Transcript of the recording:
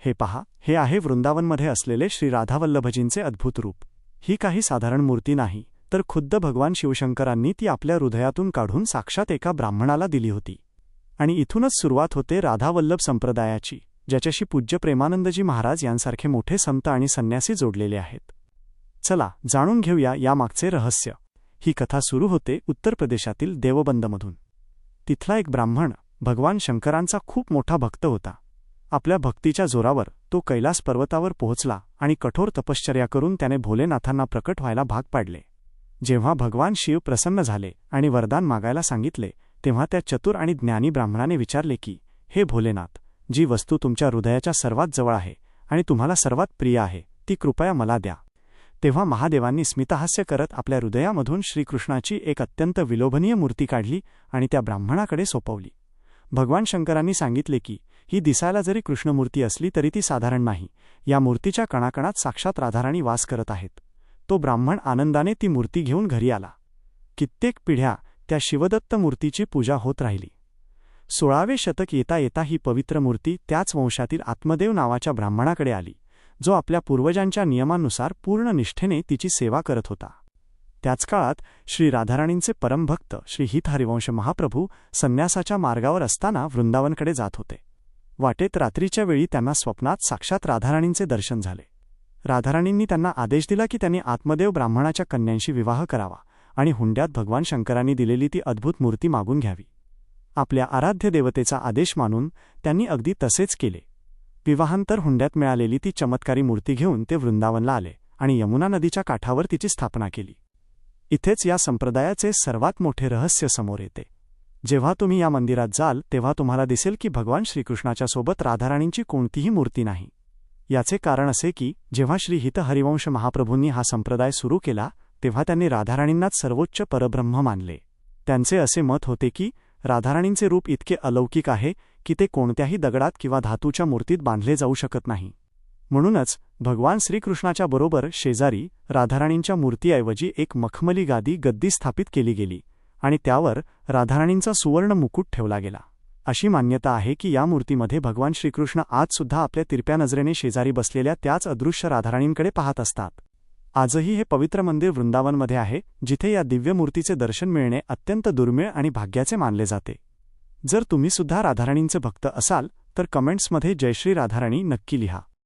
हे पहा, हे आहे वृंदावनमध्ये असलेले श्री राधावल्लभजींचे अद्भुत रूप. ही काही साधारण मूर्ती नाही, तर खुद्द भगवान शिवशंकरांनी ती आपल्या हृदयातून काढून साक्षात एका ब्राह्मणाला दिली होती. आणि इथूनच सुरुवात होते राधावल्लभ संप्रदायाची, ज्याच्याशी पूज्य प्रेमानंदजी महाराज यांसारखे मोठे संत आणि संन्यासी जोडलेले आहेत. चला जाणून घेऊया यामागचे रहस्य. ही कथा सुरू होते उत्तर प्रदेशातील देवबंदमधून. तिथला एक ब्राह्मण भगवान शंकरांचा खूप मोठा भक्त होता. आपल्या भक्तीच्या जोरावर तो कैलास पर्वतावर पोहोचला आणि कठोर तपश्चर्या करून त्याने भोलेनाथांना प्रकट व्हायला भाग पाडले. जेव्हा भगवान शिव प्रसन्न झाले आणि वरदान मागायला सांगितले, तेव्हा त्या चतुर आणि ज्ञानी ब्राह्मणाने विचारले की, हे भोलेनाथ, जी वस्तू तुमच्या हृदयाच्या सर्वात जवळ आहे आणि तुम्हाला सर्वात प्रिय आहे, ती कृपया मला द्या. तेव्हा महादेवांनी स्मितहास्य करत आपल्या हृदयामधून श्रीकृष्णाची एक अत्यंत विलोभनीय मूर्ती काढली आणि त्या ब्राह्मणाकडे सोपवली. भगवान शंकरांनी सांगितले की, ही दिसायला जरी कृष्णमूर्ती असली तरी ती साधारण नाही. या मूर्तीच्या कणाकणात साक्षात राधाराणी वास करत आहेत. तो ब्राह्मण आनंदाने ती मूर्ती घेऊन घरी आला. कित्येक पिढ्या त्या शिवदत्त मूर्तीची पूजा होत राहिली. 16वे शतक येता येता ही पवित्र मूर्ती त्याच वंशातील आत्मदेव नावाच्या ब्राह्मणाकडे आली, जो आपल्या पूर्वजांच्या नियमानुसार पूर्ण निष्ठेने तिची सेवा करत होता. त्याच काळात श्री राधाराणींचे परमभक्त श्री हित हरिवंश महाप्रभू संन्यासाच्या मार्गावर असताना वृंदावनकडे जात होते. वाटेत रात्रीच्या वेळी त्यांना स्वप्नात साक्षात राधाराणींचे दर्शन झाले. राधाराणींनी त्यांना आदेश दिला की त्यांनी आत्मदेव ब्राह्मणाच्या कन्यांशी विवाह करावा आणि हुंड्यात भगवान शंकरांनी दिलेली ती अद्भुत मूर्ती मागून घ्यावी. आपल्या आराध्य देवतेचा आदेश मानून त्यांनी अगदी तसेच केले. विवाहांतर हुंड्यात मिळालेली ती चमत्कारी मूर्ती घेऊन ते वृंदावनला आले आणि यमुना नदीच्या काठावर तिची स्थापना केली. इथेच या संप्रदायाचे सर्वात मोठे रहस्य समोर येते. जेव्हा तुम्ही या मंदिरात जाल तेव्हा तुम्हाला दिसेल की भगवान श्रीकृष्णाच्या सोबत राधाराणींची कोणतीही मूर्ती नाही. याचे कारण असे की जेव्हा श्री हित हरिवंश महाप्रभूंनी हा संप्रदाय सुरू केला तेव्हा त्यांनी राधाराणींनाच सर्वोच्च परब्रह्म मानले. त्यांचे असे मत होते की राधाराणींचे रूप इतके अलौकिक आहे की ते कोणत्याही दगडात किंवा धातूच्या मूर्तीत बांधले जाऊ शकत नाही. म्हणूनच भगवान श्रीकृष्णाच्या बरोबर शेजारी राधाराणींच्या मूर्तीऐवजी एक मखमली गद्दी स्थापित केली गेली आणि त्यावर राधाराणींचा सुवर्ण मुकुट ठेवला गेला. अशी मान्यता आहे की या मूर्तीमध्ये भगवान श्रीकृष्ण आजसुद्धा आपल्या तिरप्या नजरेने शेजारी बसलेल्या त्याच अदृश्य राधाराणींकडे पाहत असतात. आजही हे पवित्र मंदिर वृंदावनमध्ये आहे, जिथे या दिव्य मूर्तीचे दर्शन मिळणे अत्यंत दुर्मिळ आणि भाग्याचे मानले जाते. जर तुम्हीसुद्धा राधाराणींचे भक्त असाल तर कमेंट्समध्ये जय श्री राधाराणी नक्की लिहा.